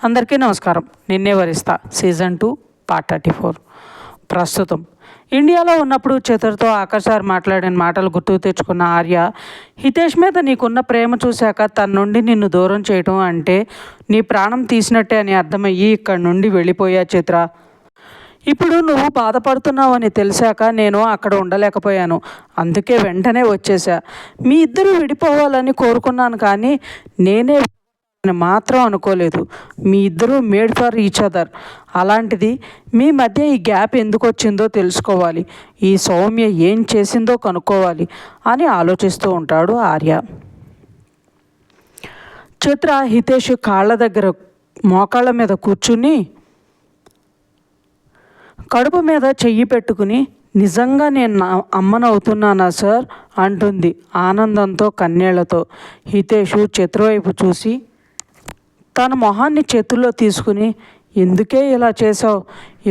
అందరికీ నమస్కారం. నిన్నే వరిస్తా సీజన్ 2 పార్ట్ 34. ప్రస్తుతం ఇండియాలో ఉన్నప్పుడు చతుర్తో ఆకాశారి మాట్లాడిన మాటలు గుర్తుకు తెచ్చుకున్న ఆర్య, హితేష్ మీద నీకున్న ప్రేమ చూశాక తన నుండి నిన్ను దూరం చేయడం అంటే నీ ప్రాణం తీసినట్టే అని అర్థమయ్యి ఇక్కడి నుండి వెళ్ళిపోయా చిత్ర. ఇప్పుడు నువ్వు బాధపడుతున్నావని తెలిసాక నేను అక్కడ ఉండలేకపోయాను. అందుకే వెంటనే వచ్చేసా. మీ ఇద్దరు విడిపోవాలని కోరుకున్నాను, కానీ నేనే అని మాత్రం అనుకోలేదు. మీ ఇద్దరూ మేడ్ ఫర్ ఈచ్ అదర్. అలాంటిది మీ మధ్య ఈ గ్యాప్ ఎందుకు వచ్చిందో తెలుసుకోవాలి, ఈ సౌమ్య ఏం చేసిందో కనుక్కోవాలి అని ఆలోచిస్తూ ఉంటాడు ఆర్య. చిత్ర హితేష్ కాళ్ళ దగ్గర మోకాళ్ళ మీద కూర్చుని కడుపు మీద చెయ్యి పెట్టుకుని, నిజంగా నేను నా అమ్మనవుతున్నానా సార్ అంటుంది ఆనందంతో కన్నీళ్లతో. హితేషు చిత్ర వైపు చూసి తన మొహాన్ని చేతుల్లో తీసుకుని, ఎందుకే ఇలా చేసావు,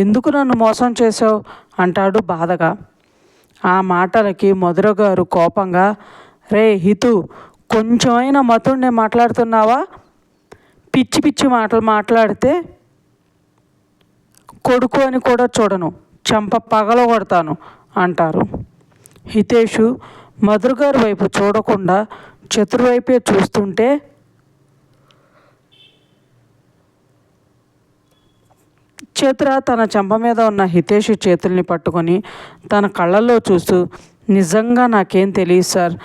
ఎందుకు నన్ను మోసం చేసావు అంటాడు బాధగా. ఆ మాటలకి మధుర గారు కోపంగా, రే హితు, కొంచెమైనా మతుండే మాట్లాడుతున్నావా? పిచ్చి పిచ్చి మాటలు మాట్లాడితే కొడుకు అని కూడా చూడను, చెంప పగలగొడతాను అంటారు. హితేషు మధుర గారి వైపు చూడకుండా చతుర్వైపే చూస్తుంటే చిత్ర తన చెంప మీద ఉన్న హితేష్ చేతుల్ని పట్టుకొని తన కళ్ళల్లో చూస్తూ, నిజంగా నాకేం తెలియదు సార్,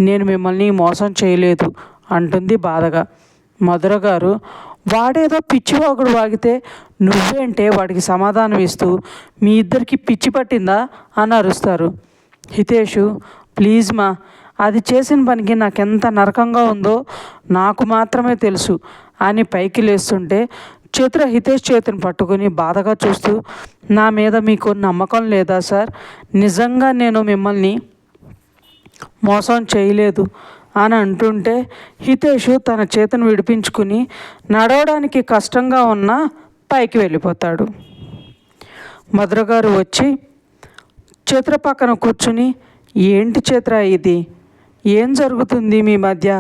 నేను మిమ్మల్ని మోసం చేయలేదు అంటుంది బాధగా. మధుర గారు, వాడేదో పిచ్చివాగుడు వాగితే నువ్వేంటే వాడికి సమాధానం ఇస్తూ, మీ ఇద్దరికి పిచ్చి పట్టిందా అని అరుస్తారు. హితేషు, ప్లీజ్ మా, అది చేసిన పనికి నాకెంత నరకంగా ఉందో నాకు మాత్రమే తెలుసు అని పైకి లేస్తుంటే చిత్ర హితేష్ చేతిని పట్టుకుని బాధగా చూస్తూ, నా మీద మీకు నమ్మకం లేదా సార్? నిజంగా నేను మిమ్మల్ని మోసం చేయలేదు అని అంటుంటే హితేషు తన చేతిని విడిపించుకుని నడవడానికి కష్టంగా ఉన్నా పైకి వెళ్ళిపోతాడు. మధుర గారు వచ్చి చిత్ర పక్కన కూర్చుని, ఏంటి చిత్ర ఇది, ఏం జరుగుతుంది మీ మధ్య?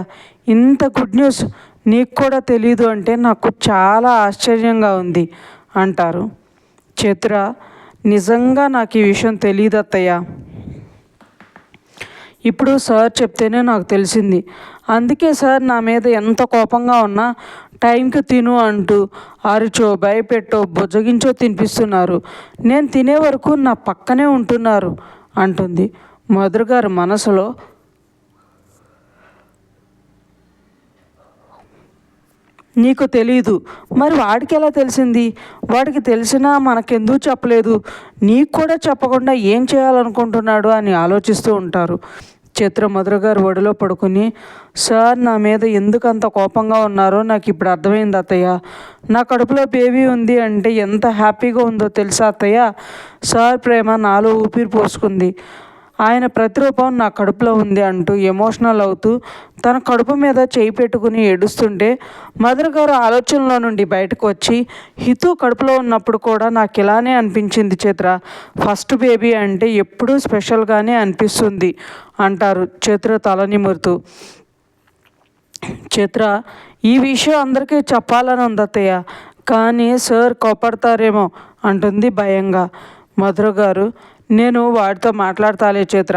ఇంత గుడ్ న్యూస్ నీకు కూడా తెలీదు అంటే నాకు చాలా ఆశ్చర్యంగా ఉంది అంటారు. చిత్ర, నిజంగా నాకు ఈ విషయం తెలియదు అత్తయ్య, ఇప్పుడు సార్ చెప్తేనే నాకు తెలిసింది. అందుకే సార్ నా మీద ఎంత కోపంగా ఉన్నా టైంకి తిను అంటూ అరిచో భయపెట్టో బుజ్జగించో తినిపిస్తున్నారు. నేను తినే వరకు నా పక్కనే ఉంటున్నారు అంటుంది. మధుర గారి మనసులో, నీకు తెలీదు, మరి వాడికి ఎలా తెలిసింది? వాడికి తెలిసినా మనకెందుకు చెప్పలేదు, నీకు కూడా చెప్పకుండా ఏం చేయాలనుకుంటున్నాడు అని ఆలోచిస్తూ ఉంటారు. చిత్ర మధుర గారు ఒడిలో పడుకుని, సార్ నా మీద ఎందుకు అంత కోపంగా ఉన్నారో నాకు ఇప్పుడు అర్థమైంది అత్తయ్య. నా కడుపులో బేబీ ఉంది అంటే ఎంత హ్యాపీగా ఉందో తెలుసా అత్తయ్య? సార్ ప్రేమ నాలో ఊపిరి పోసుకుంది, ఆయన ప్రతిరూపం నా కడుపులో ఉంది అంటూ ఎమోషనల్ అవుతూ తన కడుపు మీద చేయి పెట్టుకుని ఏడుస్తుంటే మధుర గారు ఆలోచనలో నుండి బయటకు వచ్చి, హితు కడుపులో ఉన్నప్పుడు కూడా నాకు ఇలానే అనిపించింది చిత్ర, ఫస్ట్ బేబీ అంటే ఎప్పుడూ స్పెషల్గానే అనిపిస్తుంది అంటారు చిత్ర తల నిమురుతూ. చిత్ర, ఈ విషయం అందరికీ చెప్పాలని ఉంది అత్తయ్య, కానీ సార్ కోపడతారేమో అంటుంది భయంగా. మధుర గారు, నేను వాడితో మాట్లాడతాలే చిత్ర,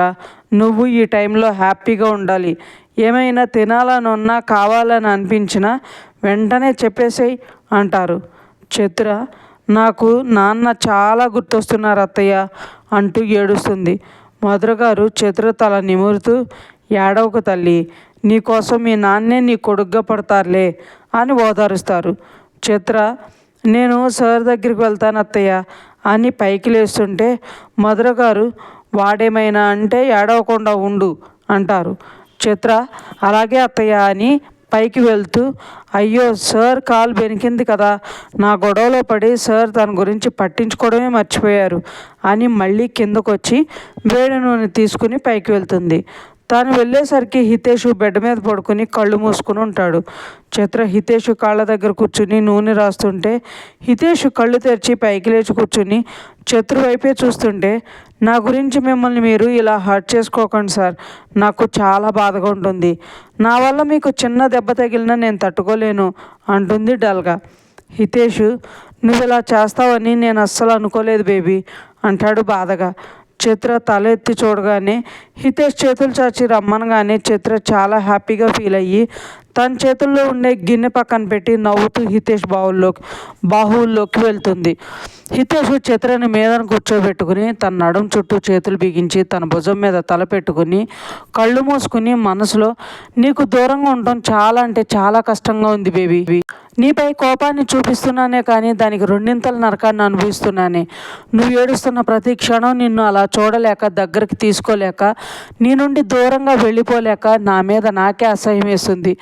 నువ్వు ఈ టైంలో హ్యాపీగా ఉండాలి. ఏమైనా తినాలని ఉన్నా కావాలని అనిపించినా వెంటనే చెప్పేసేయి అంటారు. చిత్ర, నాకు నాన్న చాలా గుర్తొస్తున్నారు అత్తయ్య అంటూ ఏడుస్తుంది. మధుర గారు చిత్ర తల నిమురుతూ, ఏడవకు తల్లి, నీకోసం మీ నాన్నే నీ కొడుగ్గా పడతారులే అని ఓదారుస్తారు. చిత్ర, నేను సార్ దగ్గరికి వెళ్తాను అత్తయ్య అని పైకి లేస్తుంటే మధుర గారు, వాడేమైనా అంటే ఏడవకుండా ఉండు అంటారు. చిత్ర, అలాగే అత్తయ్య అని పైకి వెళ్తూ, అయ్యో సార్ కాలు బెనికింది కదా, నా గొడవలో పడి సార్ తన గురించి పట్టించుకోవడమే మర్చిపోయారు అని మళ్ళీ కిందకొచ్చి వేడి నూనె తీసుకుని పైకి వెళ్తుంది. తాను వెళ్ళేసరికి హితేషు బెడ్ మీద పడుకుని కళ్ళు మూసుకుని ఉంటాడు. చిత్ర హితేషు కాళ్ళ దగ్గర కూర్చుని నూనె రాస్తుంటే హితేషు కళ్ళు తెరిచి పైకి లేచి కూర్చుని చిత్ర వైపే చూస్తుంటే, నా గురించి మిమ్మల్ని మీరు ఇలా హర్ట్ చేసుకోకండి సార్, నాకు చాలా బాధగా ఉంటుంది, నా వల్ల మీకు చిన్న దెబ్బ తగిలినా నేను తట్టుకోలేను అంటుంది డల్గా. హితేష్, నువ్వు ఇలా చేస్తావని నేను అస్సలు అనుకోలేదు బేబీ అంటాడు బాధగా. చిత్ర తల ఎత్తి చూడగానే హితేష్ చేతులు చాచి రమ్మనగానే చిత్ర చాలా హ్యాపీగా ఫీల్ అయ్యి తన చేతుల్లో ఉండే గిన్నె పక్కన పెట్టి నవ్వుతూ హితేష్ బాహువుల్లోకి వెళ్తుంది. హితేష్ చిత్రని మీదను కూర్చోబెట్టుకుని తన నడుం చుట్టూ చేతులు బిగించి తన భుజం మీద తల పెట్టుకుని కళ్ళు మూసుకుని మనసులో, నీకు దూరంగా ఉండటం చాలా అంటే చాలా కష్టంగా ఉంది బేబీ. నీపై కోపాన్ని చూపిస్తున్నానే కానీ దానికి రెండింతల నరకాన్ని అనుభవిస్తున్నానే. నువ్వు ఏడుస్తున్న ప్రతి క్షణం నిన్ను అలా చూడలేక, దగ్గరికి తీసుకోలేక, నీ నుండి దూరంగా వెళ్ళిపోలేక నా మీద నాకే అసహ్యం వేస్తుంది.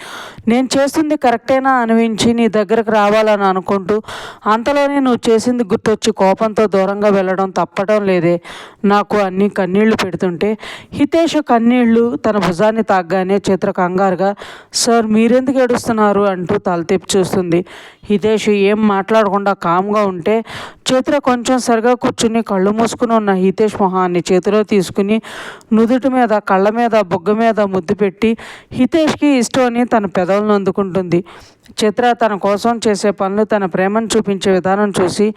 నేను చేస్తుంది కరెక్టేనా అనిపించి నీ దగ్గరకు రావాలని అనుకుంటూ అంతలోనే నువ్వు చేసింది గుర్తొచ్చి కోపంతో దూరంగా వెళ్ళడం తప్పడం లేదే నాకు అన్ని కన్నీళ్లు పెడుతుంటే. హితేష్ కన్నీళ్లు తన భుజాన్ని తాగ్గానే చిత్ర కంగారుగా, సార్ మీరెందుకు ఏడుస్తున్నారు అంటూ తల తిప్పి చూస్తుంది. హితేష్ ఏం మాట్లాడకుండా కామ్గా ఉంటే చిత్ర కొంచెం సరిగా కూర్చుని కళ్ళు మూసుకుని ఉన్న హితేష్ మొహాన్ని చేతిలో తీసుకుని నుదుటి మీద, కళ్ళ మీద, బొగ్గ మీద ముద్దు పెట్టి హితేష్కి ఇష్టం అని తన పెదవులను అందుకుంటుంది. చిత్ర తన కోసం చేసే పనులు, తన ప్రేమను చూపించే విధానం చూసి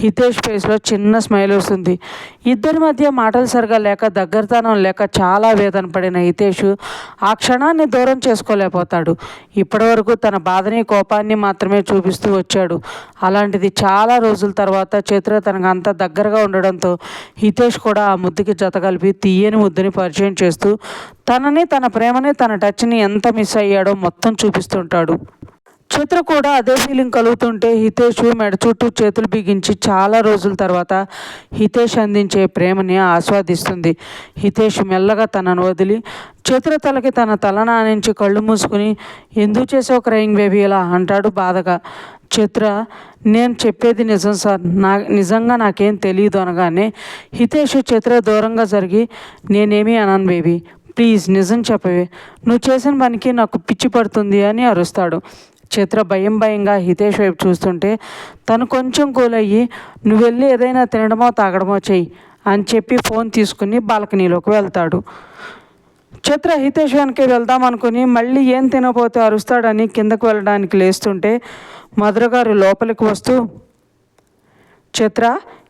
హితేష్ ఫేస్లో చిన్న స్మైల్ వస్తుంది. ఇద్దరి మధ్య మాటలు సరిగా లేక, దగ్గరతనం లేక చాలా వేదన పడిన హితేష్ ఆ క్షణాన్ని దూరం చేసుకోలేకపోతాడు. ఇప్పటివరకు తన బాధని, కోపాన్ని మాత్రమే చూపిస్తూ వచ్చాడు. అలాంటిది చాలా రోజుల తర్వాత చిత్ర తనకు అంత దగ్గరగా ఉండడంతో హితేష్ కూడా ఆ ముద్దుకి జత కలిపి తీయని ముద్దుని పరిచయం చేస్తూ తనని, తన ప్రేమని, తన టచ్ని ఎంత మిస్ అయ్యాడో మొత్తం చూపిస్తుంటాడు. చిత్ర కూడా అదే ఫీలింగ్ కలుగుతుంటే హితేష్ మెడ చుట్టూ చేతులు బిగించి చాలా రోజుల తర్వాత హితేష్ అందించే ప్రేమని ఆస్వాదిస్తుంది. హితేష్ మెల్లగా తనను వదిలి చిత్ర తలకి తన తల నానించి కళ్ళు మూసుకుని, ఎందుకు చేసావు క్రయింగ్ బేబీ ఇలా అంటాడు బాధగా. చిత్ర, నేను చెప్పేది నిజం సార్, నిజంగా నాకేం తెలియదు అనగానే హితేష్ చిత్ర దూరంగా జరిగి, నేనేమీ అనను బేబీ, ప్లీజ్ నిజం చెప్పవే, నువ్వు చేసిన పనికి నాకు పిచ్చి పడుతుంది అని అరుస్తాడు. చిత్ర భయంగా హితేష్ వైపు చూస్తుంటే తను కొంచెం కూలయ్యి, నువ్వు వెళ్ళి ఏదైనా తినడమో తాగడమో చెయ్యి అని చెప్పి ఫోన్ తీసుకుని బాల్కనీలోకి వెళ్తాడు. చిత్ర హితేష్ వెనక్కి వెళ్దామనుకుని మళ్ళీ ఏం తినపోతే అరుస్తాడని కిందకు వెళ్ళడానికి లేస్తుంటే మధుర గారు లోపలికి వస్తూ, చిత్ర,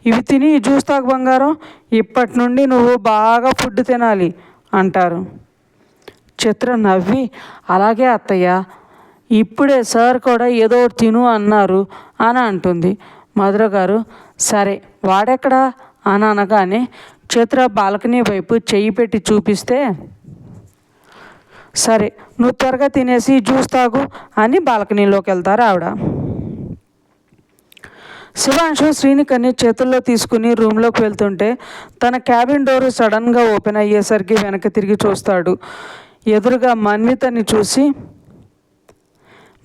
ఇవి తిని జ్యూస్ తాగు బంగారం, ఇప్పటి నుండి నువ్వు బాగా ఫుడ్ తినాలి అంటారు. చిత్ర నవ్వి, అలాగే అత్తయ్య, ఇప్పుడే సార్ కూడా ఏదో తిను అన్నారు అని అంటుంది. మధుర గారు, సరే వాడెక్కడా అని అనగానే చిత్ర బాల్కనీ వైపు చెయ్యి పెట్టి చూపిస్తే, సరే నువ్వు త్వరగా తినేసి జ్యూస్ తాగు అని బాల్కనీలోకి వెళ్తారు ఆవిడ. శివాంశు శ్రీనికని చేతుల్లో తీసుకుని రూమ్లోకి వెళ్తుంటే తన క్యాబిన్ డోర్ సడన్గా ఓపెన్ అయ్యేసరికి వెనక్కి తిరిగి చూస్తాడు. ఎదురుగా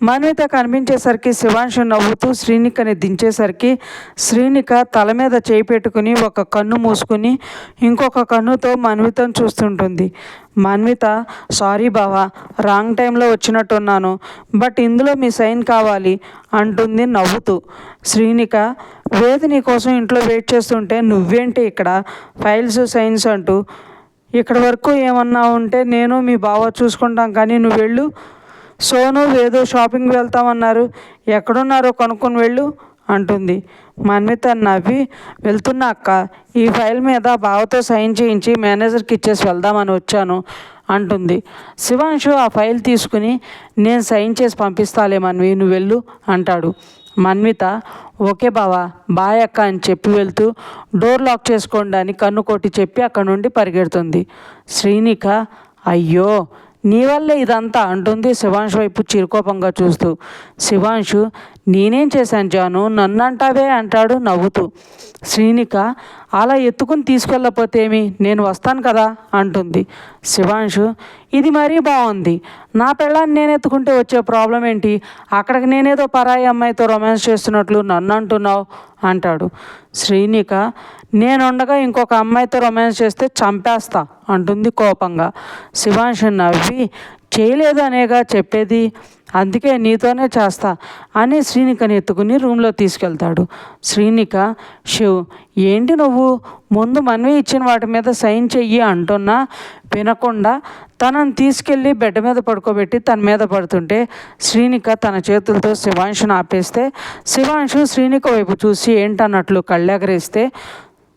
మన్విత కనిపించేసరికి శివాంశు నవ్వుతూ శ్రీనికని దించేసరికి శ్రీనిక తల మీద చేయి పెట్టుకుని ఒక కన్ను మూసుకుని ఇంకొక కన్నుతో మన్వితను చూస్తుంటుంది. మన్విత, సారీ బావా, రాంగ్ టైంలో వచ్చినట్టున్నాను, బట్ ఇందులో మీ సైన్ కావాలి అంటుంది నవ్వుతూ. శ్రీనిక, వేద నీ కోసం ఇంట్లో వెయిట్ చేస్తుంటే నువ్వేంటి ఇక్కడ ఫైల్స్ సైన్స్ అంటూ, ఇక్కడ వరకు ఏమన్నా ఉంటే నేను మీ బావ చూసుకుంటాం కానీ నువ్వు వెళ్ళు. సోను వేదో షాపింగ్ వెళ్తామన్నారు, ఎక్కడున్నారో కనుక్కొని వెళ్ళు అంటుంది. మన్విత నవ్వి, వెళ్తున్నా అక్క, ఈ ఫైల్ మీద బావతో సైన్ చేయించి మేనేజర్కి ఇచ్చేసి వెళ్దామని వచ్చాను అంటుంది. శివాంశు ఆ ఫైల్ తీసుకుని, నేను సైన్ చేసి పంపిస్తాలే మన్వి, నువ్వు వెళ్ళు అంటాడు. మన్విత, ఓకే బావా, బాయ్ అక్క అని చెప్పి వెళ్తూ డోర్ లాక్ చేసుకోండి అని కన్ను కొట్టి చెప్పి అక్కడ నుండి పరిగెడుతుంది. శ్రీనిక, అయ్యో నీ వల్లే ఇదంతా అంటుంది శివాంశు వైపు చిరుకోపంగా చూస్తూ. శివాంశు, నేనేం చేశాను జాను, నన్ను అంటావే అంటాడు నవ్వుతూ. శ్రీనిక, అలా ఎత్తుకుని తీసుకెళ్ళకపోతే ఏమి, నేను వస్తాను కదా అంటుంది. శివాంశు, ఇది మరీ బాగుంది, నా పెళ్ళాన్ని నేను ఎత్తుకుంటే వచ్చే ప్రాబ్లం ఏంటి, అక్కడికి నేనేదో పరాయి అమ్మాయితో రొమాన్స్ చేస్తున్నట్లు నన్ను అంటున్నావు అంటాడు. శ్రీనిక, నేనుండగా ఇంకొక అమ్మాయితో రొమాన్స్ చేస్తే చంపేస్తా అంటుంది కోపంగా. శివాంశు నవ్వి, చేయలేదు అనేగా చెప్పేది, అందుకే నీతోనే చేస్తా అని శ్రీనికని ఎత్తుకుని రూమ్లో తీసుకెళ్తాడు. శ్రీనిక, శివ్, ఏంటి నువ్వు ముందు మనవి ఇచ్చిన వాటి మీద సైన్ చెయ్యి అంటున్నా వినకుండా తనని తీసుకెళ్ళి బెడ్ మీద పడుకోబెట్టి తన మీద పడుతుంటే శ్రీనిక తన చేతులతో శివాంశుని ఆపేస్తే శివాంశు శ్రీనిక వైపు చూసి ఏంటన్నట్లు కళ్ళెగరేస్తే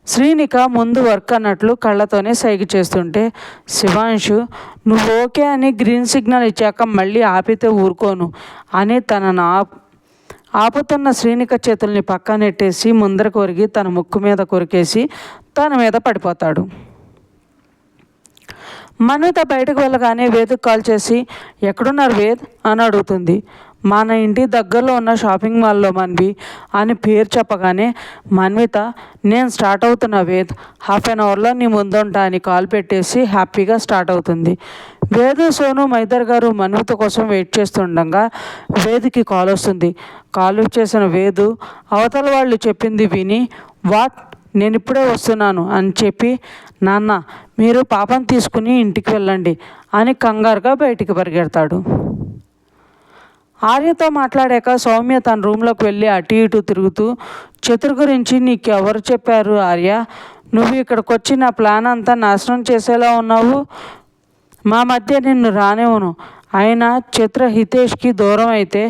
శ్రీనిక ముందు వర్క్ అన్నట్లు కళ్ళతోనే సైగ చేస్తుంటే శివాంశు, నువ్వు ఓకే అని గ్రీన్ సిగ్నల్ ఇచ్చాక మళ్ళీ ఆపితే ఊరుకోను అని తనను ఆపుతున్న శ్రీనిక చేతుల్ని పక్కనెట్టేసి ముందరకు ఒరిగి తన ముక్కు మీద కొరికేసి తన మీద పడిపోతాడు. మన్విత బయటకు వెళ్ళగానే వేద్కి కాల్ చేసి ఎక్కడున్నారు వేద్ అని అడుగుతుంది. మన ఇంటి దగ్గరలో ఉన్న షాపింగ్ మాల్లో మన్వి అని పేరు చెప్పగానే మన్విత, నేను స్టార్ట్ అవుతున్నా వేద్, హాఫ్ అన్ అవర్లో నీ ముందుంటా అని కాల్ పెట్టేసి హ్యాపీగా స్టార్ట్ అవుతుంది. వేద్, సోను, మైదర్ గారు మన్విత కోసం వెయిట్ చేస్తుండగా వేద్కి కాల్ వస్తుంది. కాల్ చేసిన వేదు అవతల వాళ్ళు చెప్పింది విని వాట్, నేను ఇప్పుడే వస్తున్నాను అని చెప్పి నాన్న మీరు పాపను తీసుకుని ఇంటికి వెళ్ళండి అని కంగారుగా బయటికి పరిగెడతాడు. ఆర్యతో మాట్లాడాక సౌమ్య తన రూమ్లోకి వెళ్ళి అటు ఇటు తిరుగుతూ చతుర్ గురించి నీకు ఎవరు చెప్పారు ఆర్య, నువ్వు ఇక్కడికి వచ్చి నా ప్లాన్ అంతా నాశనం చేసేలా ఉన్నావు, మా మధ్య నిన్ను రానివ్వను. అయినా చిత్ర హితేష్కి దూరం అయితే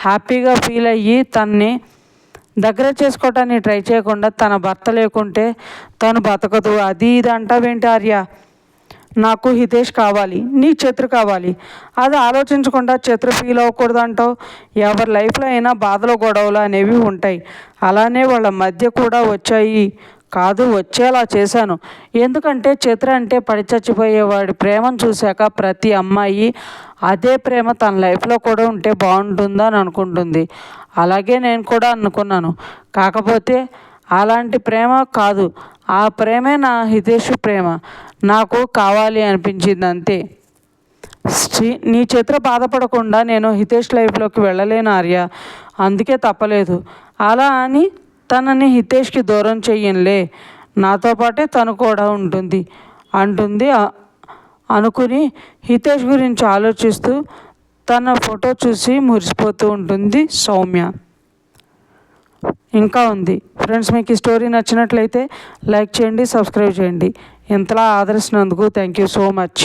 హ్యాపీగా ఫీల్ అయ్యి తన్ని దగ్గర చేసుకోవటానికి ట్రై చేయకుండా తన భర్త లేకుంటే తను బతకదు అది ఇది అంటావేంటి ఆర్య, నాకు హితేష్ కావాలి, నీ చిత్ర కావాలి, అది ఆలోచించకుండా చిత్ర ఫీల్ అవ్వకూడదు అంటావు. ఎవరి లైఫ్లో అయినా బాధలు గొడవలు అనేవి ఉంటాయి, అలానే వాళ్ళ మధ్య కూడా వచ్చాయి కాదు, వచ్చేలా చేశాను. ఎందుకంటే చిత్ర అంటే పడి చచ్చిపోయేవాడి ప్రేమను చూశాక ప్రతి అమ్మాయి అదే ప్రేమ తన లైఫ్లో కూడా ఉంటే బాగుంటుందని అనుకుంటుంది. అలాగే నేను కూడా అనుకున్నాను, కాకపోతే అలాంటి ప్రేమ కాదు, ఆ ప్రేమే నా హితేష్ ప్రేమ నాకు కావాలి అనిపించింది అంతే. నీ చిత్ర బాధపడకుండా నేను హితేష్ లైఫ్లోకి వెళ్ళలేను ఆర్య, అందుకే తప్పలేదు. అలా అని తనని హితేష్కి దూరం చెయ్యనులే, నాతో పాటే తను కూడా అంటుంది అనుకుని హితేష్ గురించి ఆలోచిస్తూ తన ఫోటో చూసి మురిసిపోతూ ఉంటుంది సౌమ్య. ఇంకా ఉంది ఫ్రెండ్స్, మీకు ఈ స్టోరీ నచ్చినట్లయితే లైక్ చేయండి, సబ్స్క్రైబ్ చేయండి. ఇంతలా ఆదరిస్తున్నందుకు థ్యాంక్ యూ సో మచ్.